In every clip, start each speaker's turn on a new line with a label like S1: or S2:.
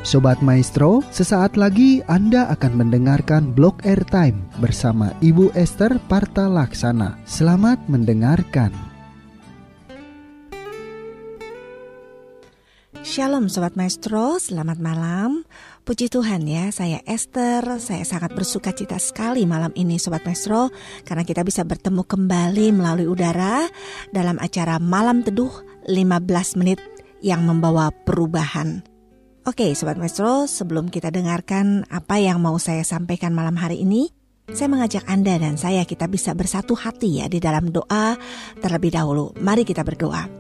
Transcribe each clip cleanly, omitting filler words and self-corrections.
S1: Sobat Maestro, sesaat lagi Anda akan mendengarkan Blog Airtime bersama Ibu Esther Parta Laksana. Selamat mendengarkan.
S2: Shalom Sobat Maestro, selamat malam. Puji Tuhan ya, saya Esther. Saya sangat bersuka cita sekali malam ini Sobat Maestro, karena kita bisa bertemu kembali melalui udara dalam acara Malam Teduh 15 menit yang membawa perubahan. Oke Sobat Maestro, sebelum kita dengarkan apa yang mau saya sampaikan malam hari ini, saya mengajak Anda dan saya kita bisa bersatu hati ya di dalam doa terlebih dahulu. Mari kita berdoa.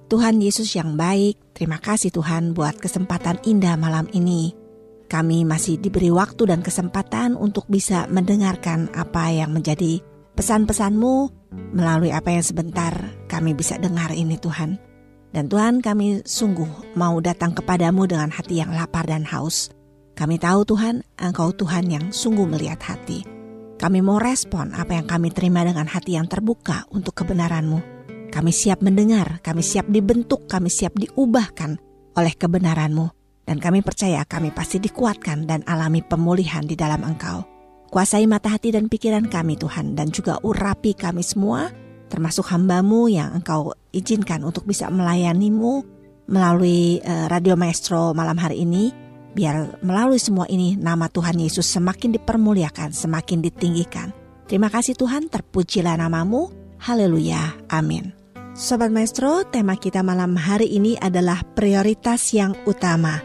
S2: Tuhan Yesus yang baik, terima kasih Tuhan buat kesempatan indah malam ini. Kami masih diberi waktu dan kesempatan untuk bisa mendengarkan apa yang menjadi pesan-pesan-Mu melalui apa yang sebentar kami bisa dengar ini Tuhan. Dan Tuhan, kami sungguh mau datang kepadamu dengan hati yang lapar dan haus. Kami tahu Tuhan, Engkau Tuhan yang sungguh melihat hati. Kami mau respon apa yang kami terima dengan hati yang terbuka untuk kebenaran-Mu. Kami siap mendengar, kami siap dibentuk, kami siap diubahkan oleh kebenaran-Mu. Dan kami percaya kami pasti dikuatkan dan alami pemulihan di dalam Engkau. Kuasai mata hati dan pikiran kami Tuhan, dan juga urapi kami semua, termasuk hamba-Mu yang Engkau izinkan untuk bisa melayani-Mu melalui Radio Maestro malam hari ini. Biar melalui semua ini nama Tuhan Yesus semakin dipermuliakan, semakin ditinggikan. Terima kasih Tuhan, terpujilah nama-Mu. Haleluya, amin. Sobat Maestro, tema kita malam hari ini adalah prioritas yang utama.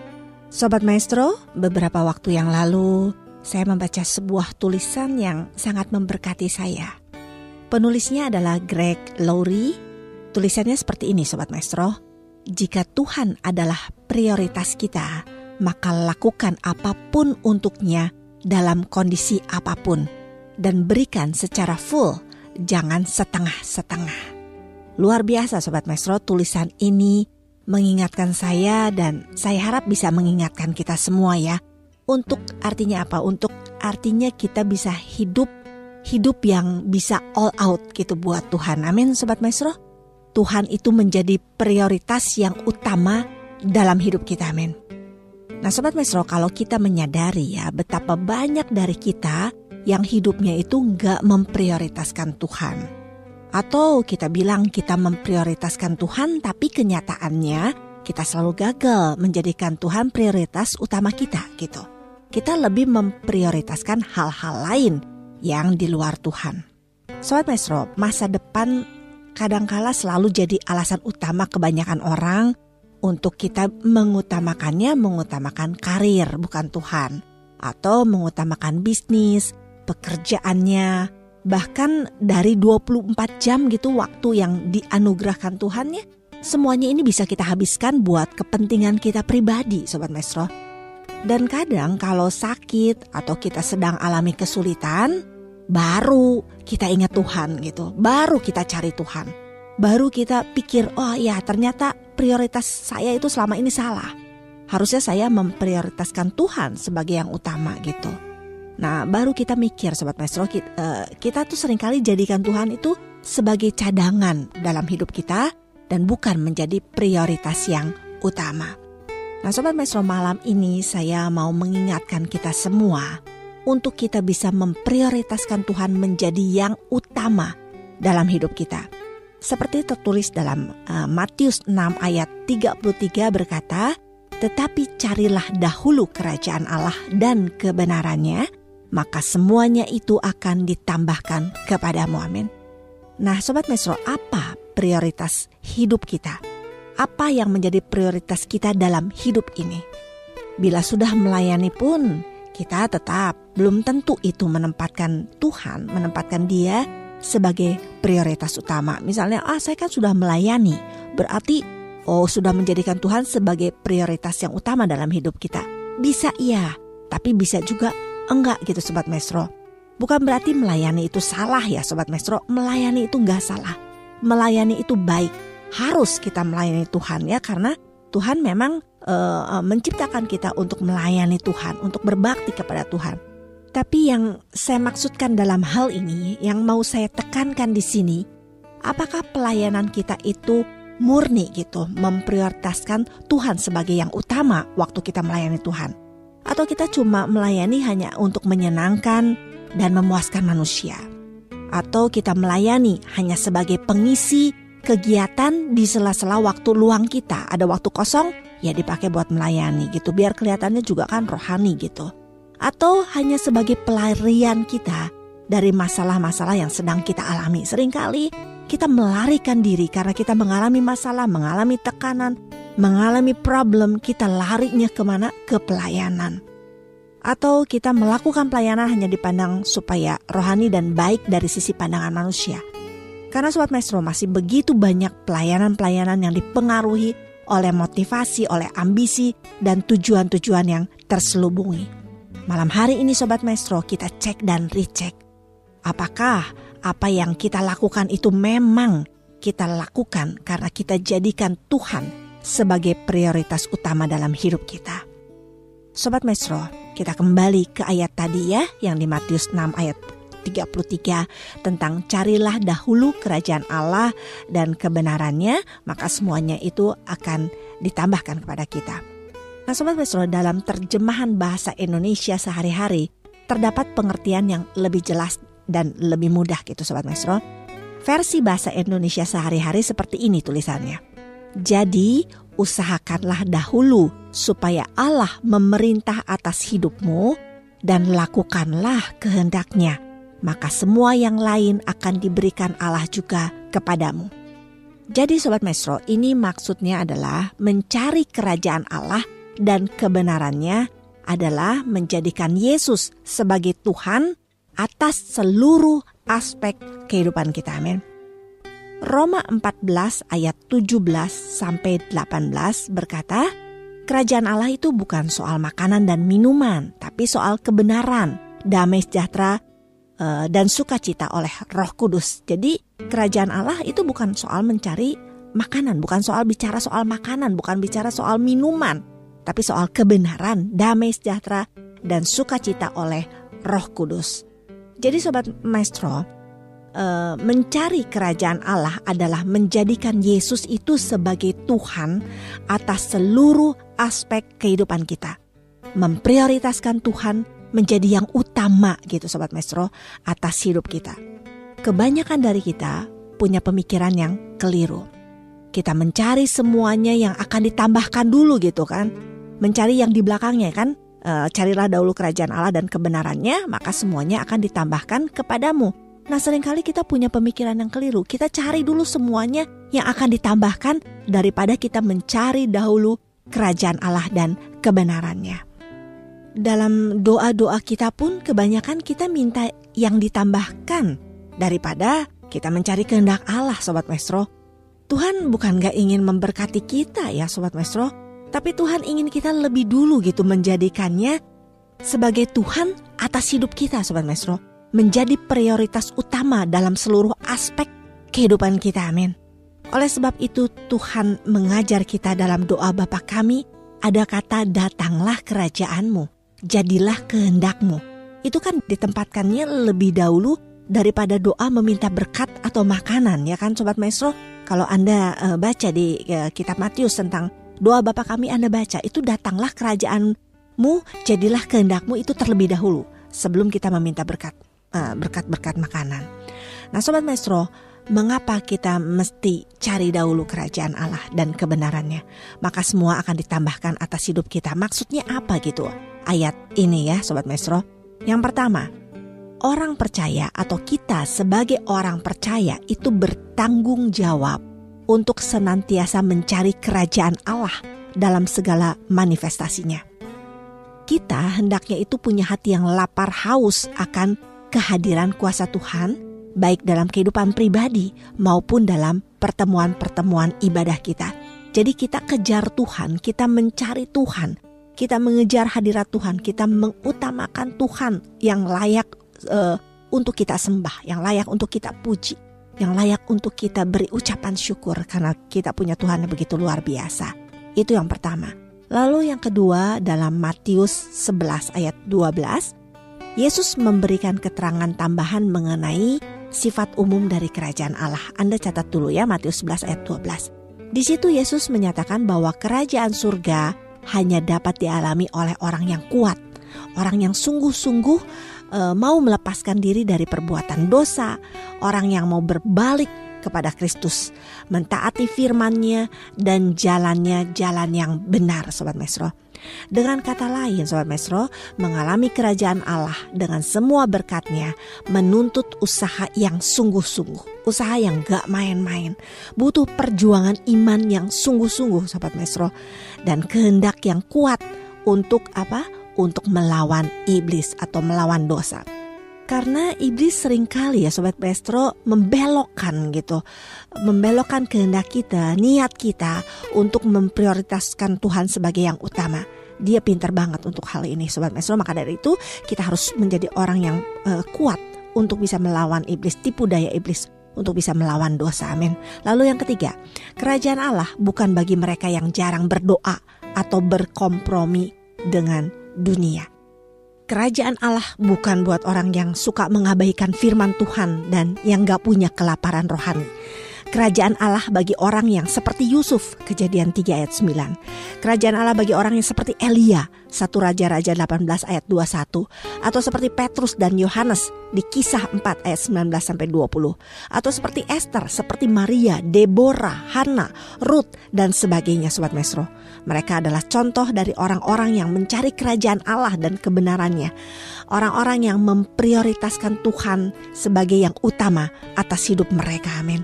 S2: Sobat Maestro, beberapa waktu yang lalu saya membaca sebuah tulisan yang sangat memberkati saya. Penulisnya adalah Greg Laurie. Tulisannya seperti ini Sobat Maestro. Jika Tuhan adalah prioritas kita, maka lakukan apapun untuknya dalam kondisi apapun. Dan berikan secara full, jangan setengah-setengah. Luar biasa Sobat Maestro, tulisan ini mengingatkan saya dan saya harap bisa mengingatkan kita semua ya. Untuk artinya apa? Untuk artinya kita bisa hidup yang bisa all out gitu buat Tuhan. Amin Sobat Maestro. Tuhan itu menjadi prioritas yang utama dalam hidup kita. Amin. Nah Sobat Maestro, kalau kita menyadari ya betapa banyak dari kita yang hidupnya itu gak memprioritaskan Tuhan. Atau kita bilang kita memprioritaskan Tuhan, tapi kenyataannya kita selalu gagal menjadikan Tuhan prioritas utama kita gitu. Kita lebih memprioritaskan hal-hal lain yang di luar Tuhan. Sobat Maestro, masa depan kadangkala selalu jadi alasan utama kebanyakan orang untuk kita mengutamakan karir bukan Tuhan. Atau mengutamakan bisnis, pekerjaannya, bahkan dari 24 jam gitu waktu yang dianugerahkan Tuhan ya. Semuanya ini bisa kita habiskan buat kepentingan kita pribadi Sobat Maestro. Dan kadang kalau sakit atau kita sedang alami kesulitan, baru kita ingat Tuhan gitu. Baru kita cari Tuhan. Baru kita pikir, oh ya ternyata prioritas saya itu selama ini salah. Harusnya saya memprioritaskan Tuhan sebagai yang utama gitu. Nah baru kita mikir Sobat Maestro, kita tuh seringkali jadikan Tuhan itu sebagai cadangan dalam hidup kita dan bukan menjadi prioritas yang utama. Nah Sobat Maestro, malam ini saya mau mengingatkan kita semua untuk kita bisa memprioritaskan Tuhan menjadi yang utama dalam hidup kita. Seperti tertulis dalam Matius 6 ayat 33 berkata, "Tetapi carilah dahulu kerajaan Allah dan kebenarannya, maka semuanya itu akan ditambahkan kepadamu." Amin. Nah Sobat Maestro, apa prioritas hidup kita? Apa yang menjadi prioritas kita dalam hidup ini? Bila sudah melayani pun, kita tetap belum tentu itu menempatkan Tuhan, menempatkan Dia sebagai prioritas utama. Misalnya, saya kan sudah melayani, berarti sudah menjadikan Tuhan sebagai prioritas yang utama dalam hidup kita. Bisa iya, tapi bisa juga enggak gitu Sobat Maestro. Bukan berarti melayani itu salah ya Sobat Maestro. Melayani itu enggak salah. Melayani itu baik. Harus kita melayani Tuhan ya, karena Tuhan memang menciptakan kita untuk melayani Tuhan, untuk berbakti kepada Tuhan. Tapi yang saya maksudkan dalam hal ini, yang mau saya tekankan di sini, apakah pelayanan kita itu murni gitu, memprioritaskan Tuhan sebagai yang utama waktu kita melayani Tuhan. Atau kita cuma melayani hanya untuk menyenangkan dan memuaskan manusia. Atau kita melayani hanya sebagai pengisi kegiatan di sela-sela waktu luang kita. Ada waktu kosong, ya dipakai buat melayani gitu, biar kelihatannya juga kan rohani gitu. Atau hanya sebagai pelarian kita dari masalah-masalah yang sedang kita alami. Seringkali kita melarikan diri karena kita mengalami masalah, mengalami tekanan, mengalami problem, kita larinya kemana? Ke pelayanan. Atau kita melakukan pelayanan hanya dipandang supaya rohani dan baik dari sisi pandangan manusia. Karena Sobat Maestro masih begitu banyak pelayanan-pelayanan yang dipengaruhi oleh motivasi, oleh ambisi, dan tujuan-tujuan yang terselubungi. Malam hari ini Sobat Maestro kita cek dan recheck. Apakah apa yang kita lakukan itu memang kita lakukan karena kita jadikan Tuhan sebagai prioritas utama dalam hidup kita. Sobat Maestro, kita kembali ke ayat tadi ya, yang di Matius 6 ayat 33 tentang carilah dahulu kerajaan Allah dan kebenarannya, maka semuanya itu akan ditambahkan kepada kita. Nah Sobat Maestro, dalam terjemahan bahasa Indonesia sehari-hari terdapat pengertian yang lebih jelas dan lebih mudah gitu Sobat Maestro. Versi bahasa Indonesia sehari-hari seperti ini tulisannya. Jadi usahakanlah dahulu supaya Allah memerintah atas hidupmu dan lakukanlah kehendaknya. Maka semua yang lain akan diberikan Allah juga kepadamu. Jadi Sobat Maestro, ini maksudnya adalah mencari kerajaan Allah dan kebenarannya adalah menjadikan Yesus sebagai Tuhan atas seluruh aspek kehidupan kita. Amin. Roma 14 ayat 17 sampai 18 berkata, kerajaan Allah itu bukan soal makanan dan minuman, tapi soal kebenaran, damai sejahtera, dan sukacita oleh Roh Kudus. Jadi kerajaan Allah itu bukan soal mencari makanan, bukan soal bicara soal makanan, bukan bicara soal minuman, tapi soal kebenaran, damai sejahtera, dan sukacita oleh Roh Kudus. Jadi Sobat Maestro, mencari kerajaan Allah adalah menjadikan Yesus itu sebagai Tuhan atas seluruh aspek kehidupan kita. Memprioritaskan Tuhan menjadi yang utama gitu Sobat Maestro atas hidup kita. Kebanyakan dari kita punya pemikiran yang keliru. Kita mencari semuanya yang akan ditambahkan dulu gitu kan. Mencari yang di belakangnya kan. Carilah dahulu kerajaan Allah dan kebenarannya, maka semuanya akan ditambahkan kepadamu. Nah seringkali kita punya pemikiran yang keliru. Kita cari dulu semuanya yang akan ditambahkan daripada kita mencari dahulu kerajaan Allah dan kebenarannya. Dalam doa-doa kita pun kebanyakan kita minta yang ditambahkan daripada kita mencari kehendak Allah Sobat Maestro. Tuhan bukan gak ingin memberkati kita ya Sobat Maestro, tapi Tuhan ingin kita lebih dulu gitu menjadikannya sebagai Tuhan atas hidup kita Sobat Maestro. Menjadi prioritas utama dalam seluruh aspek kehidupan kita, amin. Oleh sebab itu Tuhan mengajar kita dalam doa Bapa kami, ada kata datanglah kerajaanmu, jadilah kehendakmu. Itu kan ditempatkannya lebih dahulu daripada doa meminta berkat atau makanan ya kan Sobat Maestro. Kalau Anda baca di kitab Matius tentang doa Bapa kami, Anda baca itu datanglah kerajaanmu, jadilah kehendakmu, itu terlebih dahulu sebelum kita meminta berkat-berkat makanan. Nah Sobat Maestro, mengapa kita mesti cari dahulu kerajaan Allah dan kebenarannya? Maka semua akan ditambahkan atas hidup kita. Maksudnya apa gitu ayat ini ya Sobat Maestro? Yang pertama, orang percaya atau kita sebagai orang percaya itu bertanggung jawab untuk senantiasa mencari kerajaan Allah dalam segala manifestasinya. Kita hendaknya itu punya hati yang lapar haus akan kehadiran kuasa Tuhan, baik dalam kehidupan pribadi maupun dalam pertemuan-pertemuan ibadah kita. Jadi kita kejar Tuhan, kita mencari Tuhan, kita mengejar hadirat Tuhan, kita mengutamakan Tuhan yang layak untuk kita sembah, yang layak untuk kita puji, yang layak untuk kita beri ucapan syukur karena kita punya Tuhan yang begitu luar biasa. Itu yang pertama. Lalu yang kedua, dalam Matius 11 ayat 12, Yesus memberikan keterangan tambahan mengenai sifat umum dari kerajaan Allah. Anda catat dulu ya Matius 11 ayat 12. Di situ Yesus menyatakan bahwa kerajaan surga hanya dapat dialami oleh orang yang kuat, orang yang sungguh-sungguh mau melepaskan diri dari perbuatan dosa, orang yang mau berbalik kepada Kristus, mentaati firman-Nya dan jalannya jalan yang benar, Sobat Maestro. Dengan kata lain, Sobat Maestro, mengalami kerajaan Allah dengan semua berkat-Nya menuntut usaha yang sungguh-sungguh, usaha yang gak main-main, butuh perjuangan iman yang sungguh-sungguh, Sobat Maestro, dan kehendak yang kuat untuk apa? Untuk melawan iblis atau melawan dosa. Karena iblis seringkali ya Sobat Maestro membelokkan kehendak kita, niat kita untuk memprioritaskan Tuhan sebagai yang utama. Dia pintar banget untuk hal ini Sobat Maestro. Maka dari itu kita harus menjadi orang yang kuat untuk bisa melawan iblis, tipu daya iblis, untuk bisa melawan dosa. Amin. Lalu yang ketiga, kerajaan Allah bukan bagi mereka yang jarang berdoa atau berkompromi dengan dunia. Kerajaan Allah bukan buat orang yang suka mengabaikan firman Tuhan dan yang gak punya kelaparan rohani. Kerajaan Allah bagi orang yang seperti Yusuf, Kejadian 3 ayat 9. Kerajaan Allah bagi orang yang seperti Elia, 1 Raja-Raja 18 ayat 21. Atau seperti Petrus dan Yohanes di Kisah 4 ayat 19-20. Atau seperti Esther, seperti Maria, Deborah, Hana, Ruth, dan sebagainya Sobat Maestro. Mereka adalah contoh dari orang-orang yang mencari kerajaan Allah dan kebenarannya. Orang-orang yang memprioritaskan Tuhan sebagai yang utama atas hidup mereka. Amin.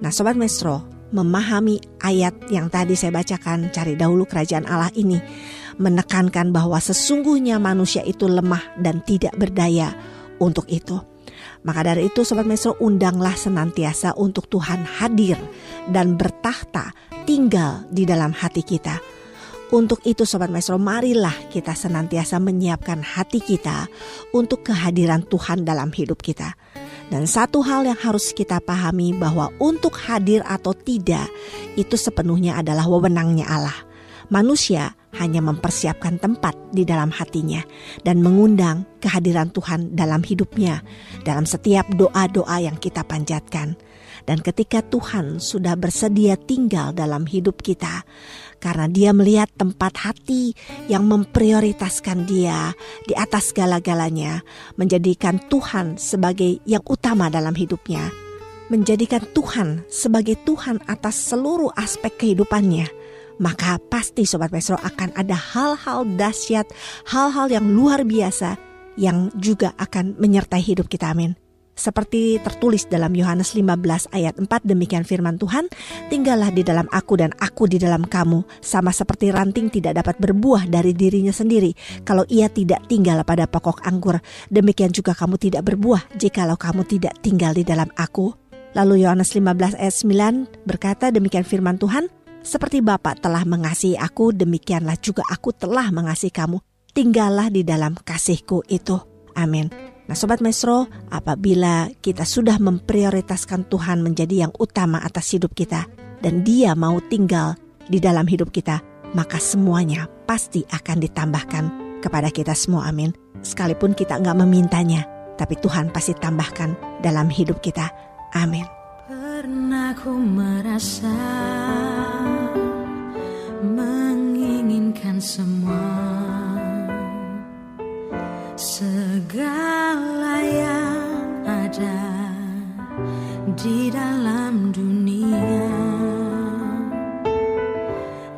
S2: Nah Sobat Maestro, memahami ayat yang tadi saya bacakan, cari dahulu kerajaan Allah ini, menekankan bahwa sesungguhnya manusia itu lemah dan tidak berdaya untuk itu. Maka dari itu Sobat Maestro, undanglah senantiasa untuk Tuhan hadir dan bertahta tinggal di dalam hati kita. Untuk itu Sobat Maestro, marilah kita senantiasa menyiapkan hati kita untuk kehadiran Tuhan dalam hidup kita. Dan satu hal yang harus kita pahami bahwa untuk hadir atau tidak itu sepenuhnya adalah wewenangnya Allah. Manusia hanya mempersiapkan tempat di dalam hatinya dan mengundang kehadiran Tuhan dalam hidupnya, dalam setiap doa-doa yang kita panjatkan. Dan ketika Tuhan sudah bersedia tinggal dalam hidup kita, karena Dia melihat tempat hati yang memprioritaskan Dia di atas segala-galanya, menjadikan Tuhan sebagai yang utama dalam hidupnya, menjadikan Tuhan sebagai Tuhan atas seluruh aspek kehidupannya, maka pasti Sobat Maestro akan ada hal-hal dahsyat, hal-hal yang luar biasa yang juga akan menyertai hidup kita. Amin. Seperti tertulis dalam Yohanes 15 ayat 4, demikian firman Tuhan, tinggallah di dalam aku dan aku di dalam kamu, sama seperti ranting tidak dapat berbuah dari dirinya sendiri kalau ia tidak tinggal pada pokok anggur, demikian juga kamu tidak berbuah jikalau kamu tidak tinggal di dalam aku. Lalu Yohanes 15 ayat 9 berkata, demikian firman Tuhan, seperti Bapa telah mengasihi aku, demikianlah juga aku telah mengasihi kamu, tinggallah di dalam kasihku itu. Amin. Nah Sobat Maestro, apabila kita sudah memprioritaskan Tuhan menjadi yang utama atas hidup kita dan Dia mau tinggal di dalam hidup kita, maka semuanya pasti akan ditambahkan kepada kita semua. Amin. Sekalipun kita enggak memintanya, tapi Tuhan pasti tambahkan dalam hidup kita. Amin.
S3: Pernah ku merasa menginginkan semua, segala yang ada di dalam dunia,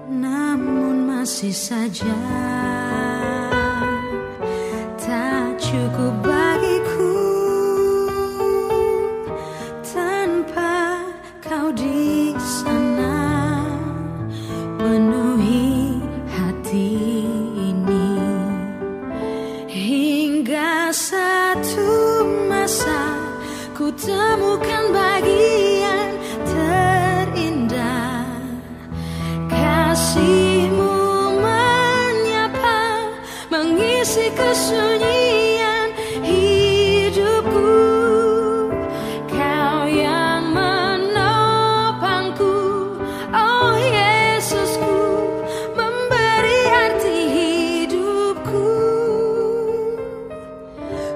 S3: namun masih saja tak cukup bagiku tanpa kau di sana penuhi hati ini. Hingga satu masa ku temukan bagian terindah, kasih-Mu menyapa, mengisi kesunyian hidupku. Kau yang menopangku, oh Yesusku, memberi arti hidupku.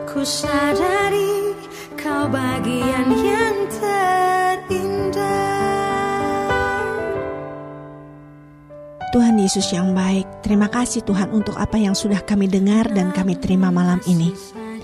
S3: Ku sadari kau bagian yang terindah.
S2: Yesus yang baik, terima kasih Tuhan untuk apa yang sudah kami dengar dan kami terima malam ini.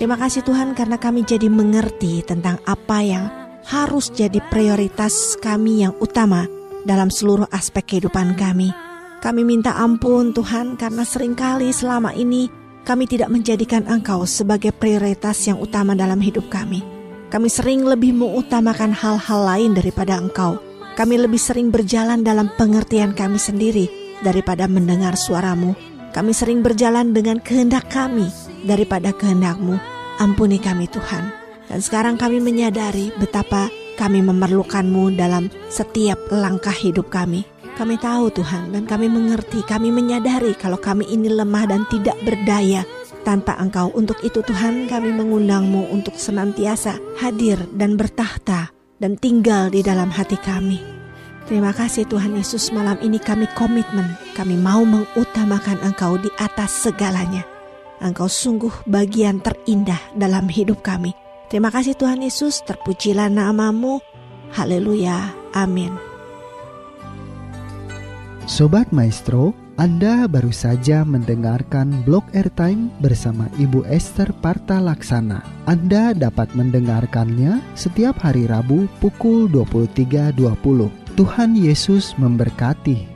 S2: Terima kasih Tuhan karena kami jadi mengerti tentang apa yang harus jadi prioritas kami yang utama dalam seluruh aspek kehidupan kami. Kami minta ampun Tuhan karena seringkali selama ini kami tidak menjadikan Engkau sebagai prioritas yang utama dalam hidup kami. Kami sering lebih mengutamakan hal-hal lain daripada Engkau. Kami lebih sering berjalan dalam pengertian kami sendiri daripada mendengar suara-Mu. Kami sering berjalan dengan kehendak kami daripada kehendak-Mu. Ampuni kami Tuhan. Dan sekarang kami menyadari betapa kami memerlukan-Mu dalam setiap langkah hidup kami. Kami tahu Tuhan dan kami mengerti, kami menyadari kalau kami ini lemah dan tidak berdaya tanpa Engkau. Untuk itu Tuhan kami mengundang-Mu untuk senantiasa hadir dan bertahta dan tinggal di dalam hati kami. Terima kasih Tuhan Yesus, malam ini kami komitmen, kami mau mengutamakan Engkau di atas segalanya. Engkau sungguh bagian terindah dalam hidup kami. Terima kasih Tuhan Yesus, terpujilah nama-Mu. Haleluya, amin.
S1: Sobat Maestro, Anda baru saja mendengarkan Blog Airtime bersama Ibu Esther Parta Laksana. Anda dapat mendengarkannya setiap hari Rabu pukul 23.20. Tuhan Yesus memberkati.